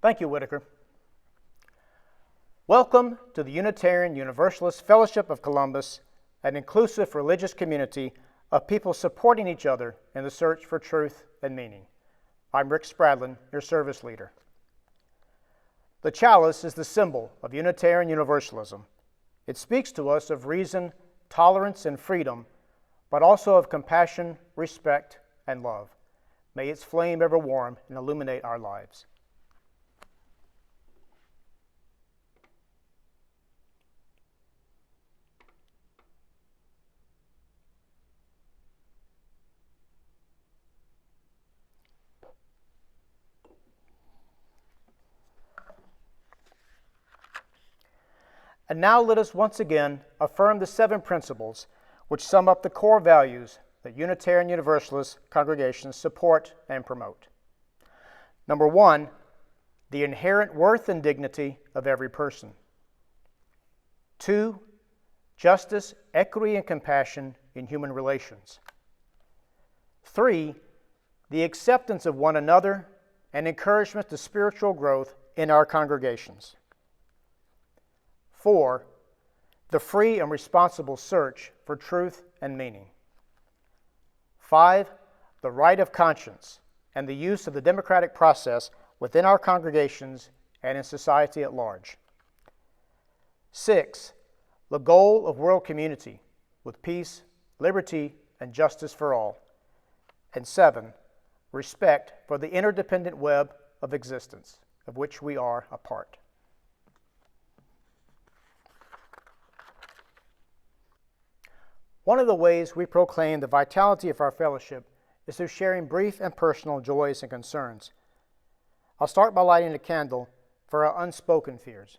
Thank you, Whitaker. Welcome to the Unitarian Universalist Fellowship of Columbus, an inclusive religious community of people supporting each other in the search for truth and meaning. I'm Rick Spradlin, your service leader. The chalice is the symbol of Unitarian Universalism. It speaks to us of reason, tolerance, and freedom, but also of compassion, respect, and love. May its flame ever warm and illuminate our lives. And now let us once again affirm the 7 principles which sum up the core values that Unitarian Universalist congregations support and promote. Number 1, the inherent worth and dignity of every person. 2, justice, equity, and compassion in human relations. 3, the acceptance of one another and encouragement to spiritual growth in our congregations. 4, the free and responsible search for truth and meaning. 5, the right of conscience and the use of the democratic process within our congregations and in society at large. 6, the goal of world community with peace, liberty, and justice for all. And 7, respect for the interdependent web of existence of which we are a part. One of the ways we proclaim the vitality of our fellowship is through sharing brief and personal joys and concerns. I'll start by lighting a candle for our unspoken fears.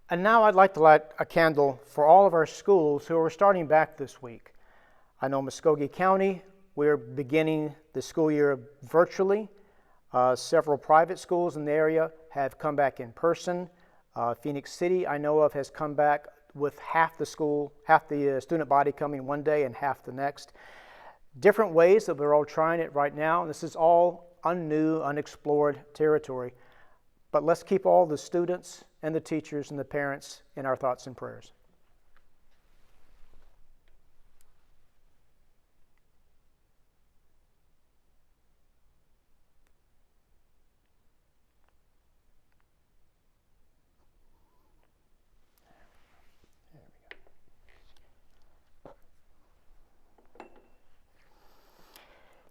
And now I'd like to light a candle for all of our schools who are starting back this week. I know Muskogee County, we're beginning the school year virtually. Several private schools in the area have come back in person. Phoenix City, I know of, has come back with half the student body coming one day and half the next. Different ways that we're all trying it right now. This is all new, unexplored territory. But let's keep all the students and the teachers and the parents in our thoughts and prayers.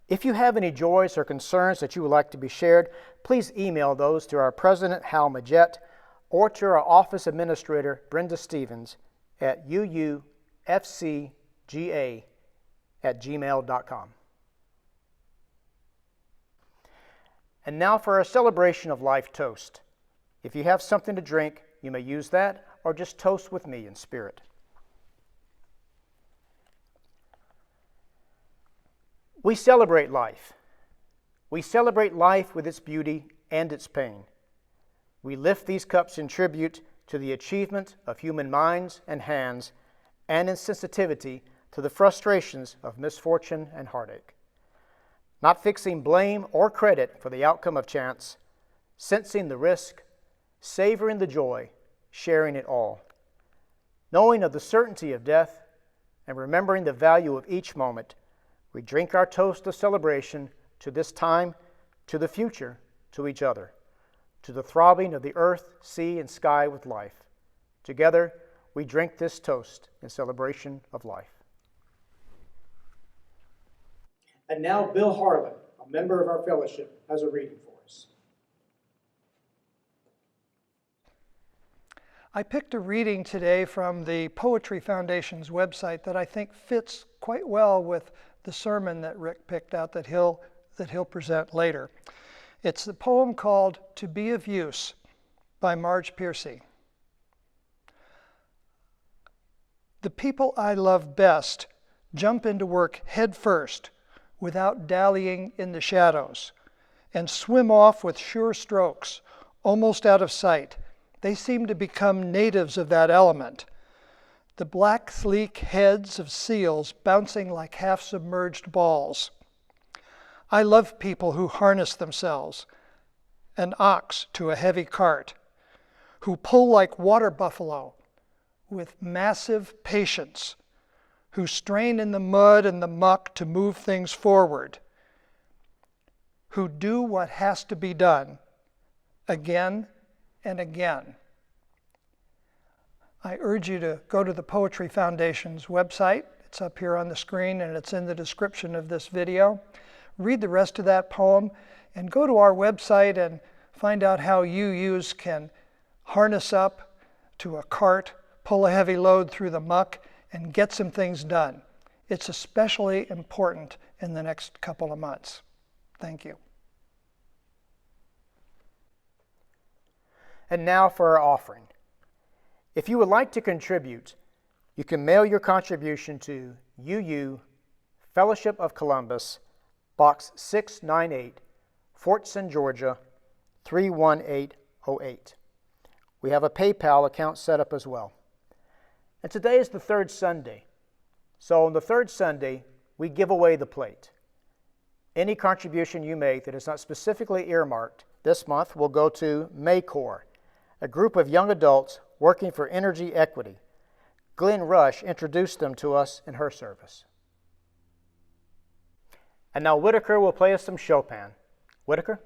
If you have any joys or concerns that you would like to be shared, please email those to our President, Hal Majette, or to our Office Administrator, Brenda Stevens, at uufcga@gmail.com. And now for our Celebration of Life toast. If you have something to drink, you may use that, or just toast with me in spirit. We celebrate life. We celebrate life with its beauty and its pain. We lift these cups in tribute to the achievement of human minds and hands and in sensitivity to the frustrations of misfortune and heartache. Not fixing blame or credit for the outcome of chance, sensing the risk, savoring the joy, sharing it all. Knowing of the certainty of death and remembering the value of each moment, we drink our toast of celebration to this time, to the future, to each other, to the throbbing of the earth, sea, and sky with life. Together, we drink this toast in celebration of life. And now Bill Harlan, a member of our fellowship, has a reading for us. I picked a reading today from the Poetry Foundation's website that I think fits quite well with the sermon that Rick picked out that he'll present later. It's the poem called "To Be of Use" by Marge Piercy. The people I love best jump into work head first, without dallying in the shadows, and swim off with sure strokes, almost out of sight. They seem to become natives of that element. The black, sleek heads of seals bouncing like half-submerged balls. I love people who harness themselves, an ox to a heavy cart, who pull like water buffalo with massive patience, who strain in the mud and the muck to move things forward, who do what has to be done again and again. I urge you to go to the Poetry Foundation's website. It's up here on the screen and it's in the description of this video. Read the rest of that poem and go to our website and find out how UUs can harness up to a cart, pull a heavy load through the muck, and get some things done. It's especially important in the next couple of months. Thank you. And now for our offering. If you would like to contribute, you can mail your contribution to UU Fellowship of Columbus, Box 698, Fortson, Georgia, 31808. We have a PayPal account set up as well. And today is the third Sunday. So on the third Sunday, we give away the plate. Any contribution you make that is not specifically earmarked this month will go to MAYE Corps, a group of young adults working for energy equity. Glenn Rush introduced them to us in her service. And now Whitaker will play us some Chopin. Whitaker?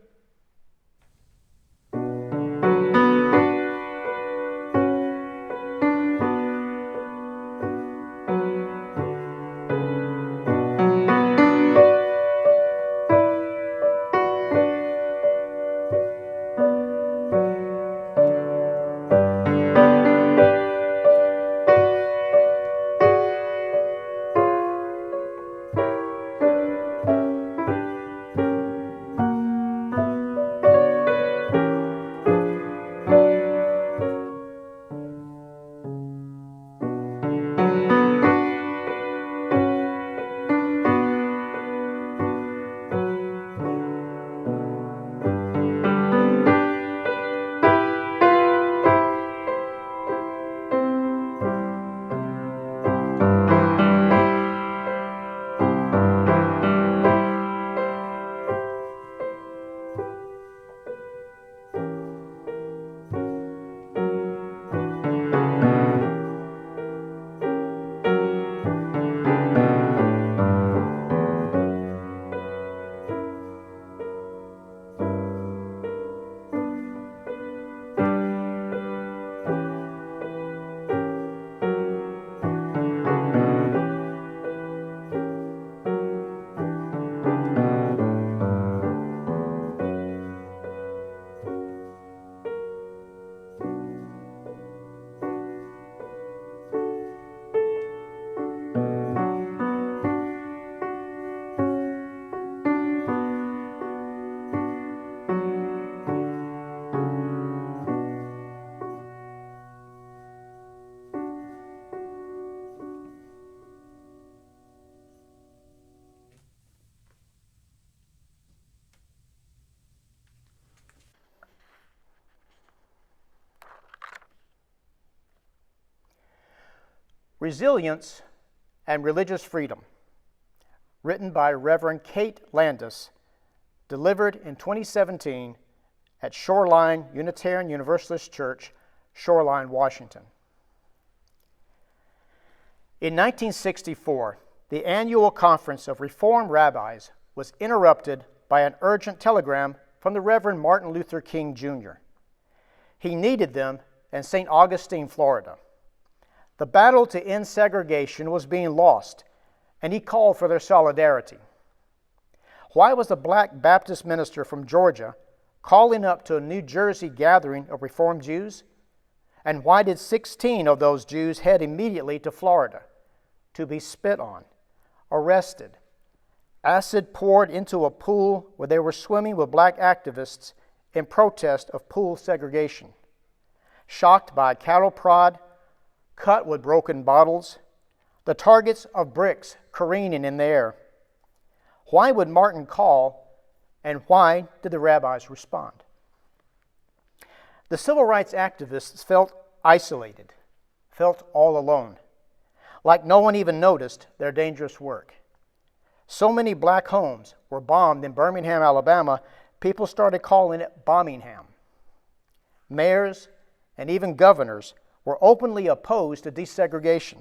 Resilience and Religious Freedom, written by Reverend Kate Landis, delivered in 2017 at Shoreline Unitarian Universalist Church, Shoreline, Washington. In 1964, the annual conference of Reformed rabbis was interrupted by an urgent telegram from the Reverend Martin Luther King, Jr. He needed them in St. Augustine, Florida. The battle to end segregation was being lost, and he called for their solidarity. Why was a black Baptist minister from Georgia calling up to a New Jersey gathering of Reformed Jews? And why did 16 of those Jews head immediately to Florida to be spit on, arrested, acid poured into a pool where they were swimming with black activists in protest of pool segregation, shocked by cattle prod, cut with broken bottles, the targets of bricks careening in the air? Why would Martin call And why did the rabbis respond? The civil rights activists felt isolated, felt all alone, like no one even noticed their dangerous work. So many black homes were bombed in Birmingham, Alabama, people started calling it Bombingham. Mayors and even governors were openly opposed to desegregation.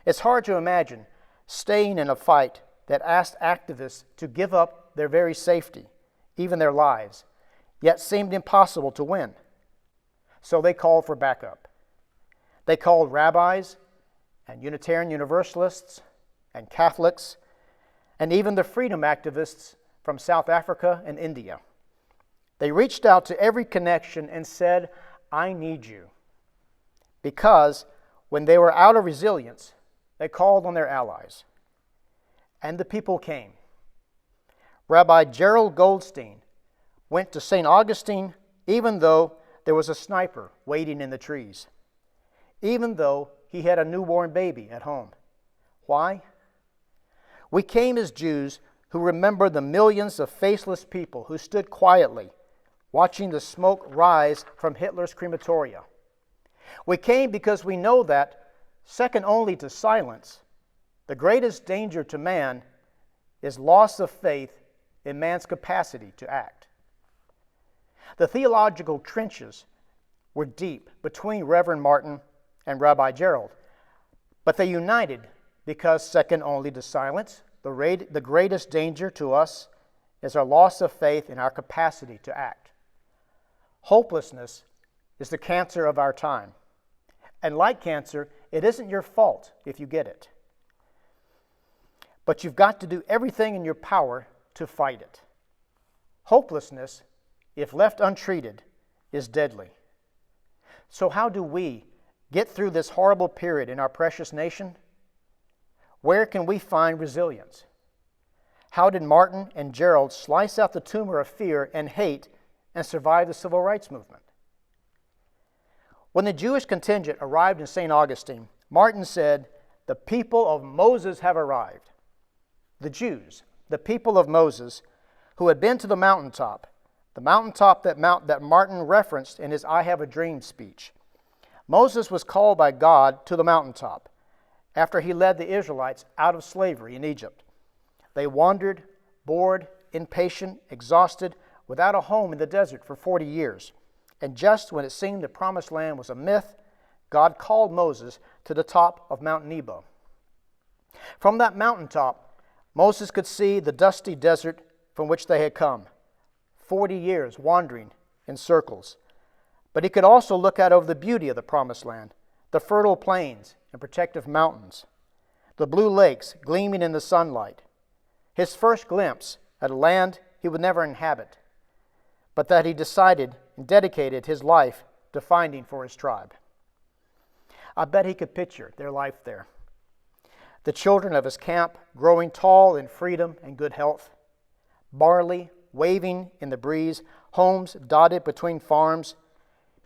It's hard to imagine staying in a fight that asked activists to give up their very safety, even their lives, yet seemed impossible to win. So they called for backup. They called rabbis and Unitarian Universalists and Catholics and even the freedom activists from South Africa and India. They reached out to every connection and said, "I need you." Because when they were out of resilience, they called on their allies. And the people came. Rabbi Gerald Goldstein went to St. Augustine even though there was a sniper waiting in the trees, even though he had a newborn baby at home. Why? We came as Jews who remember the millions of faceless people who stood quietly watching the smoke rise from Hitler's crematoria. We came because we know that, second only to silence, the greatest danger to man is loss of faith in man's capacity to act. The theological trenches were deep between Reverend Martin and Rabbi Gerald, but they united because, second only to silence, the greatest danger to us is our loss of faith in our capacity to act. Hopelessness is the cancer of our time. And like cancer, it isn't your fault if you get it. But you've got to do everything in your power to fight it. Hopelessness, if left untreated, is deadly. So how do we get through this horrible period in our precious nation? Where can we find resilience? How did Martin and Gerald slice out the tumor of fear and hate and survive the civil rights movement? When the Jewish contingent arrived in St. Augustine, Martin said, "The people of Moses have arrived." The Jews, the people of Moses, who had been to the mountaintop that Martin referenced in his "I Have a Dream" speech. Moses was called by God to the mountaintop after he led the Israelites out of slavery in Egypt. They wandered, bored, impatient, exhausted, without a home in the desert for 40 years. And just when it seemed the promised land was a myth, God called Moses to the top of Mount Nebo. From that mountaintop, Moses could see the dusty desert from which they had come, 40 years wandering in circles. But he could also look out over the beauty of the promised land, the fertile plains and protective mountains, the blue lakes gleaming in the sunlight. His first glimpse at a land he would never inhabit, but that he decided and dedicated his life to finding for his tribe. I bet he could picture their life there. The children of his camp growing tall in freedom and good health, barley waving in the breeze, homes dotted between farms,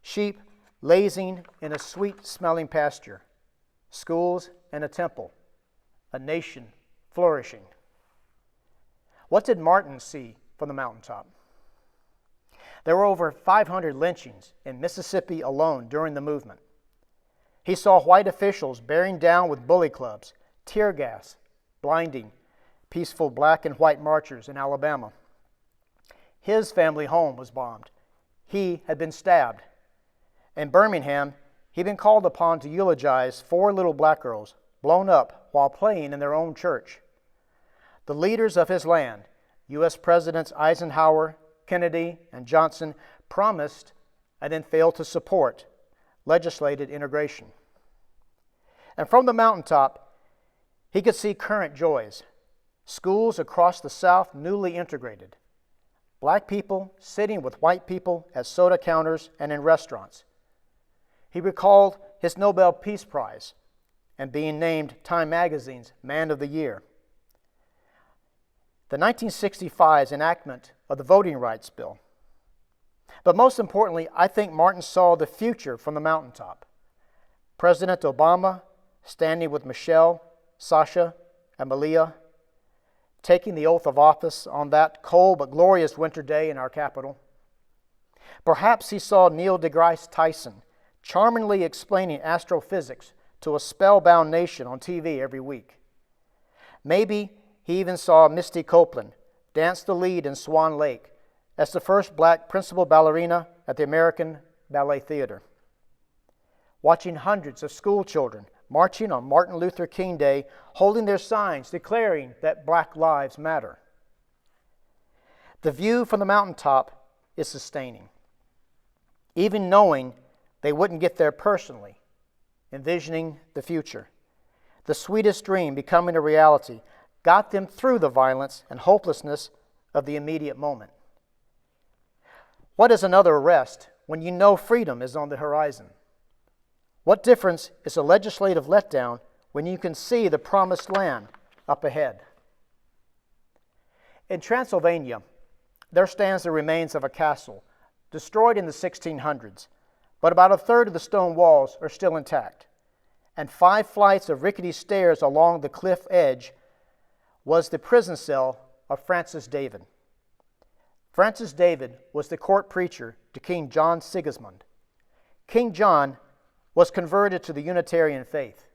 sheep lazing in a sweet-smelling pasture, schools and a temple, a nation flourishing. What did Martin see from the mountaintop? There were over 500 lynchings in Mississippi alone during the movement. He saw white officials bearing down with bully clubs, tear gas, blinding peaceful black and white marchers in Alabama. His family home was bombed. He had been stabbed. In Birmingham, he'd been called upon to eulogize 4 little black girls blown up while playing in their own church. The leaders of his land, U.S. Presidents Eisenhower, Kennedy, and Johnson, promised and then failed to support legislated integration. And from the mountaintop, he could see current joys. Schools across the South newly integrated. Black people sitting with white people at soda counters and in restaurants. He recalled his Nobel Peace Prize and being named Time Magazine's Man of the Year. The 1965's enactment of the Voting Rights Bill. But most importantly, I think Martin saw the future from the mountaintop. President Obama standing with Michelle, Sasha, and Malia, taking the oath of office on that cold but glorious winter day in our capital. Perhaps he saw Neil deGrasse Tyson charmingly explaining astrophysics to a spellbound nation on TV every week. Maybe he even saw Misty Copeland dance the lead in Swan Lake as the first black principal ballerina at the American Ballet Theater. Watching hundreds of school children marching on Martin Luther King Day, holding their signs declaring that Black Lives Matter. The view from the mountaintop is sustaining. Even knowing they wouldn't get there personally, envisioning the future. The sweetest dream becoming a reality got them through the violence and hopelessness of the immediate moment. What is another arrest when you know freedom is on the horizon? What difference is a legislative letdown when you can see the promised land up ahead? In Transylvania, there stands the remains of a castle destroyed in the 1600s, but about a third of the stone walls are still intact, and 5 flights of rickety stairs along the cliff edge was the prison cell of Francis David. Francis David was the court preacher to King John Sigismund. King John was converted to the Unitarian faith.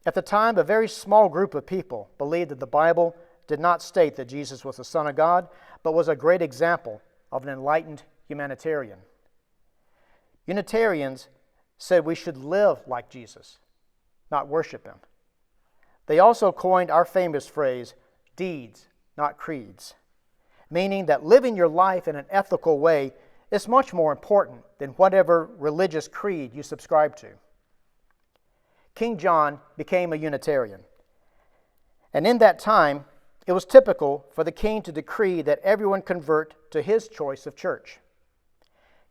At the time, a very small group of people believed that the Bible did not state that Jesus was the Son of God, but was a great example of an enlightened humanitarian. Unitarians said we should live like Jesus, not worship him. They also coined our famous phrase, deeds, not creeds, meaning that living your life in an ethical way is much more important than whatever religious creed you subscribe to. King John became a Unitarian, and in that time, it was typical for the king to decree that everyone convert to his choice of church.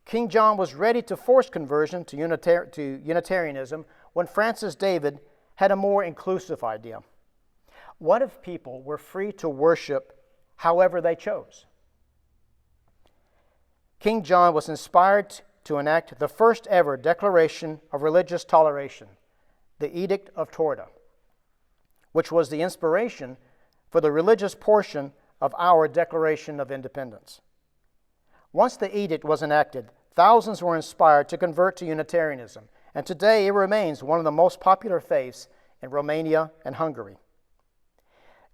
King John was ready to force conversion to Unitarianism when Francis David had a more inclusive idea. What if people were free to worship however they chose? King John was inspired to enact the first ever declaration of religious toleration, the Edict of Torda, which was the inspiration for the religious portion of our Declaration of Independence. Once the edict was enacted, thousands were inspired to convert to Unitarianism, and today it remains one of the most popular faiths in Romania and Hungary.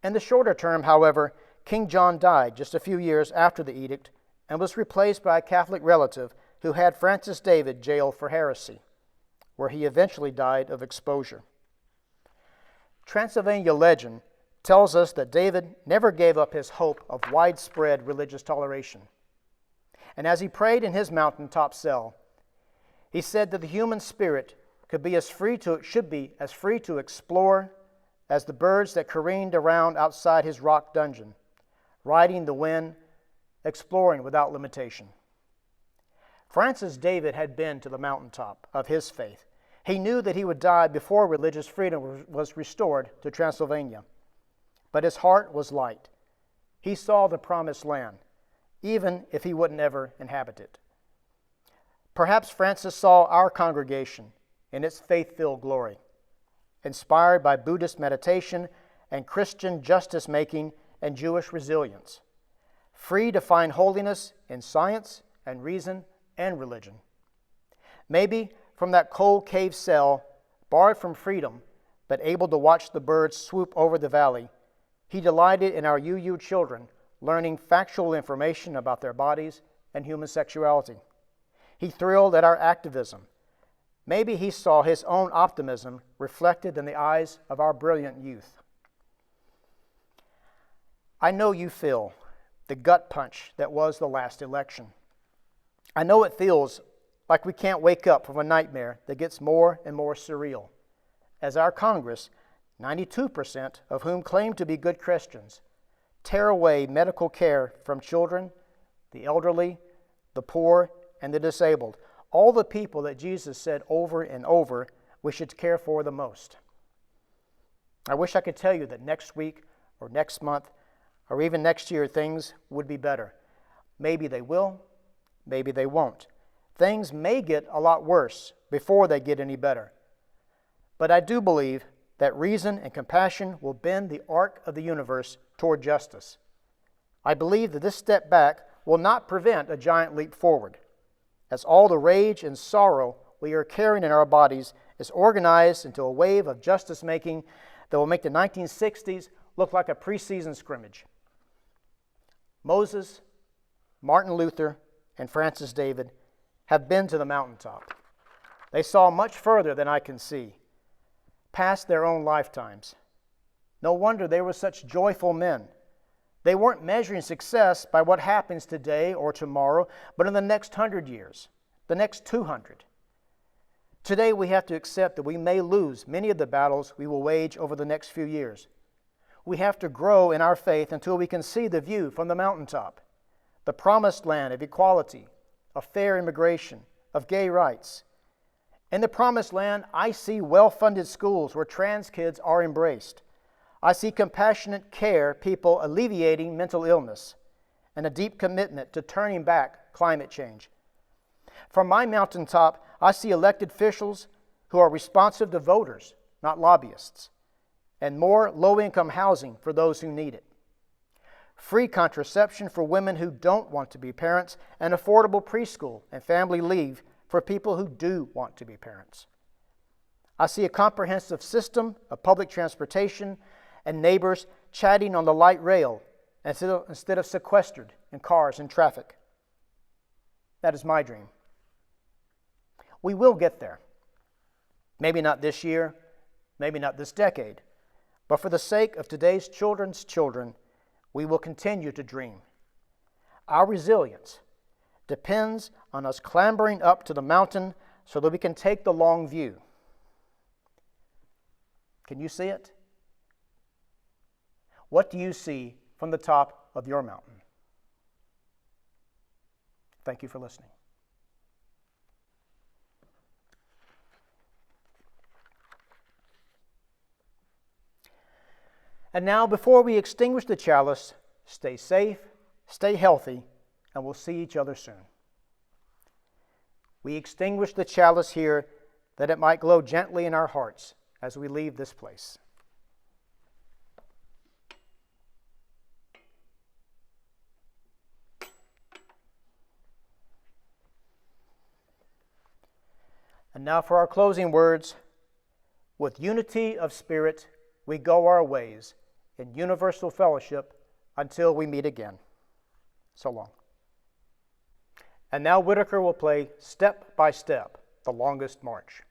In the shorter term, however, King John died just a few years after the edict and was replaced by a Catholic relative who had Francis David jailed for heresy, where he eventually died of exposure. Transylvania legend tells us that David never gave up his hope of widespread religious toleration. And as he prayed in his mountaintop cell, he said that the human spirit should be as free to explore as the birds that careened around outside his rock dungeon, riding the wind, exploring without limitation. Francis David had been to the mountaintop of his faith. He knew that he would die before religious freedom was restored to Transylvania. But his heart was light. He saw the promised land, even if he would never inhabit it. Perhaps Francis saw our congregation in its faith-filled glory, inspired by Buddhist meditation and Christian justice-making and Jewish resilience, free to find holiness in science and reason and religion. Maybe from that cold cave cell, barred from freedom, but able to watch the birds swoop over the valley, he delighted in our UU children learning factual information about their bodies and human sexuality. He thrilled at our activism. Maybe he saw his own optimism reflected in the eyes of our brilliant youth. I know you feel the gut punch that was the last election. I know it feels like we can't wake up from a nightmare that gets more and more surreal, as our Congress, 92% of whom claim to be good Christians, tear away medical care from children, the elderly, the poor, and the disabled, all the people that Jesus said over and over we should care for the most. I wish I could tell you that next week or next month or even next year things would be better. Maybe they will, maybe they won't. Things may get a lot worse before they get any better. But I do believe that reason and compassion will bend the arc of the universe toward justice. I believe that this step back will not prevent a giant leap forward, as all the rage and sorrow we are carrying in our bodies is organized into a wave of justice-making that will make the 1960s look like a preseason scrimmage. Moses, Martin Luther, and Francis David have been to the mountaintop. They saw much further than I can see, past their own lifetimes. No wonder they were such joyful men. They weren't measuring success by what happens today or tomorrow, but in the next 100 years, the next 200. Today we have to accept that we may lose many of the battles we will wage over the next few years. We have to grow in our faith until we can see the view from the mountaintop, the promised land of equality, of fair immigration, of gay rights. In the promised land, I see well-funded schools where trans kids are embraced. I see compassionate care people alleviating mental illness and a deep commitment to turning back climate change. From my mountaintop, I see elected officials who are responsive to voters, not lobbyists, and more low-income housing for those who need it. Free contraception for women who don't want to be parents, and affordable preschool and family leave for people who do want to be parents. I see a comprehensive system of public transportation and neighbors chatting on the light rail instead of sequestered in cars and traffic. That is my dream. We will get there. Maybe not this year, maybe not this decade, but for the sake of today's children's children, we will continue to dream. Our resilience depends on us clambering up to the mountain so that we can take the long view. Can you see it? What do you see from the top of your mountain? Thank you for listening. And now, before we extinguish the chalice, stay safe, stay healthy, and we'll see each other soon. We extinguish the chalice here that it might glow gently in our hearts as we leave this place. And now for our closing words. With unity of spirit, we go our ways in universal fellowship until we meet again. So long. And now Whitaker will play Step by Step, the longest march.